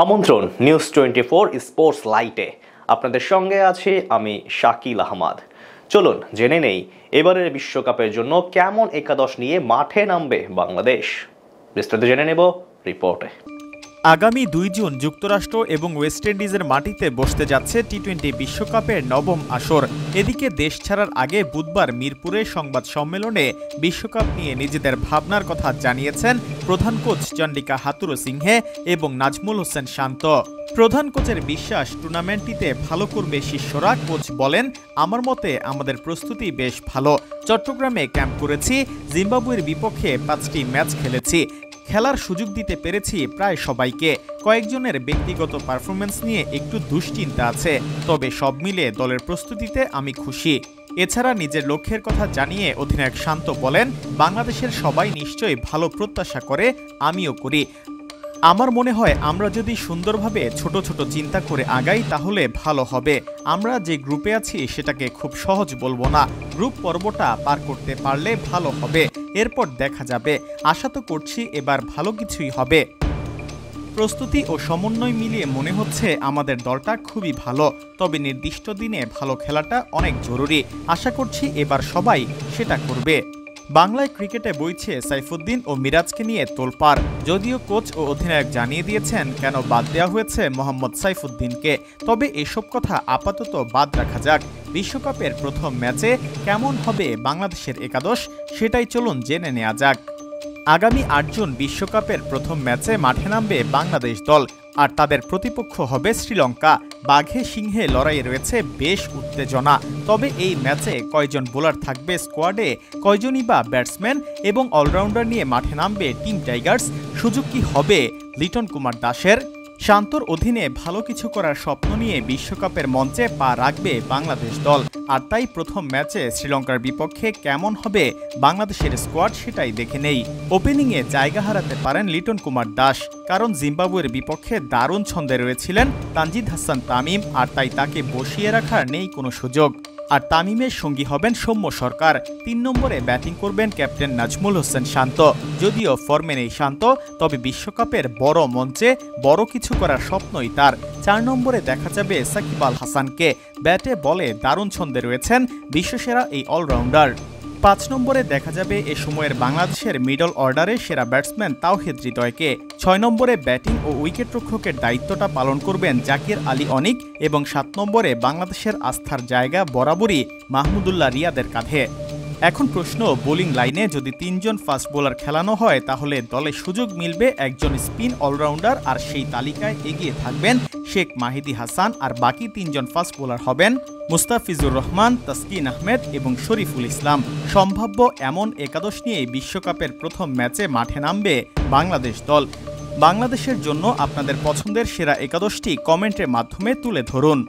আমন্ত্রণ news 24 sports লাইটে আপনাদের সঙ্গে আছি আমি শাকিল আহমদ। চলুন জেনে নেই এবারের বিশ্বকাপের জন্য কেমন একাদশ নিয়ে মাঠে নামবে বাংলাদেশ। বিস্তারিত জেনে নেব রিপোর্টে। আগামী 2 জুন যুক্তরাষ্ট্র এবং ওয়েস্ট ইন্ডিজের মাটিতে বসতে যাচ্ছে টি-20 বিশ্বকাপের নবম আসর। এদিকে দেশ ছাড়ার আগে বুধবার মিরপুরে সংবাদ সম্মেলনে বিশ্বকাপ নিয়ে নিজেদের ভাবনার কথা জানিয়েছেন প্রধান কোচ চন্ডিকা হাথুরুসিংহে এবং নাজমুল হোসেন শান্ত। প্রধান কোচের বিশ্বাস, টুর্নামেন্টটিতে ভালো করবে শিষ্যরা। কোচ বলেন, আমার মতে আমাদের প্রস্তুতি বেশ ভালো। চট্টগ্রামে ক্যাম্প করেছি, জিম্বাবুয়ের বিপক্ষে 5টি ম্যাচ খেলেছি। খেলার সুযোগ দিতে পেরেছি প্রায় সবাইকে। কয়েকজনের ব্যক্তিগত পারফরমেন্স নিয়ে একটু দুশ্চিন্তা আছে, তবে সব মিলে দলের প্রস্তুতিতে আমি খুশি। এছাড়া নিজের লক্ষ্যের কথা জানিয়ে অধিনায়ক শান্ত বলেন, বাংলাদেশের সবাই নিশ্চয়ই ভালো প্রত্যাশা করে, আমিও করি। আমার মনে হয় আমরা যদি সুন্দরভাবে ছোট ছোট চিন্তা করে আগাই তাহলে ভালো হবে। আমরা যে গ্রুপে আছি সেটাকে খুব সহজ বলবো না, গ্রুপ পর্বটা পার করতে পারলে ভালো হবে, এরপর দেখা যাবে। আশা তো করছি এবার ভালো কিছুই হবে। প্রস্তুতি ও সমন্বয় মিলিয়ে মনে হচ্ছে আমাদের দলটা খুবই ভালো, তবে নির্দিষ্ট দিনে ভালো খেলাটা অনেক জরুরি। আশা করছি এবার সবাই সেটা করবে। বাংলায় ক্রিকেটে বইছে সাইফুদ্দিন ও মিরাজকে নিয়ে তোলপাড়। যদিও কোচ ও অধিনায়ক জানিয়ে দিয়েছেন কেন বাদ দেওয়া হয়েছে মোহাম্মদ সাইফুদ্দিনকে, তবে এসব কথা আপাতত বাদ রাখা যাক। বিশ্বকাপের প্রথম ম্যাচে কেমন হবে বাংলাদেশের একাদশ, সেটাই চলুন জেনে নেওয়া যাক। আগামী 8 জুন বিশ্বকাপের প্রথম ম্যাচে মাঠে নামবে বাংলাদেশ দল, আর তাদের প্রতিপক্ষ হবে শ্রীলঙ্কা। বাঘে সিংহে লড়াইয়ে রয়েছে বেশ উত্তেজনা। তবে এই ম্যাচে কয়জন বোলার থাকবে স্কোয়াডে, কয়জনই বা ব্যাটসম্যান এবং অলরাউন্ডার নিয়ে মাঠে নামবে টিম টাইগার্স, সুযোগ কি হবে লিটন কুমার দাসের? শান্তর অধীনে ভালো কিছু করার স্বপ্ন নিয়ে বিশ্বকাপের মঞ্চে পা রাখবে বাংলাদেশ দল, আর তাই প্রথম ম্যাচে শ্রীলঙ্কার বিপক্ষে কেমন হবে বাংলাদেশের স্কোয়াড সেটাই দেখে নেই। ওপেনিংয়ে জায়গা হারাতে পারেন লিটন কুমার দাস, কারণ জিম্বাবুয়ের বিপক্ষে দারুণ ছন্দে রয়েছিলেন তানজিদ হাসান তামিম, আর তাই তাকে বসিয়ে রাখার নেই কোনো সুযোগ। আর তামিমের সঙ্গী হবেন সৌম্য সরকার। 3 নম্বরে ব্যাটিং করবেন ক্যাপ্টেন নাজমুল হোসেন শান্ত। যদিও ফর্মে নেই শান্ত, তবে বিশ্বকাপের বড় মঞ্চে বড় কিছু করার স্বপ্নই তার। 4 নম্বরে দেখা যাবে সাকিব আল হাসানকে। ব্যাটে বলে দারুণ ছন্দে রয়েছেন বিশ্বসেরা এই অলরাউন্ডার। 5 নম্বরে দেখা যাবে এ সময়ের বাংলাদেশের মিডল অর্ডারে সেরা ব্যাটসম্যান তাওহিদ হৃদয়কে। 6 নম্বরে ব্যাটিং ও উইকেট রক্ষকের দায়িত্বটা পালন করবেন জাকির আলী অনিক, এবং 7 নম্বরে বাংলাদেশের আস্থার জায়গা বরাবরই মাহমুদুল্লাহ রিয়াদের কাঁধে। এখন প্রশ্ন, বোলিং লাইনে যদি 3 জন ফাস্ট বোলার খেলানো হয় তাহলে দলে সুযোগ মিলবে একজন স্পিন অলরাউন্ডার, আর সেই তালিকায় এগিয়ে থাকবেন শেখ মাহিদি হাসান, আর বাকি 3 জন ফাস্ট বোলার হবেন মুস্তাফিজুর রহমান, তাসকিন আহমেদ এবং শরীফুল ইসলাম। সম্ভাব্য এমন একাদশ নিয়ে বিশ্বকাপের প্রথম ম্যাচে মাঠে নামবে বাংলাদেশ দল। বাংলাদেশের জন্য আপনাদের পছন্দের সেরা একাদশটি কমেন্টের মাধ্যমে তুলে ধরুন।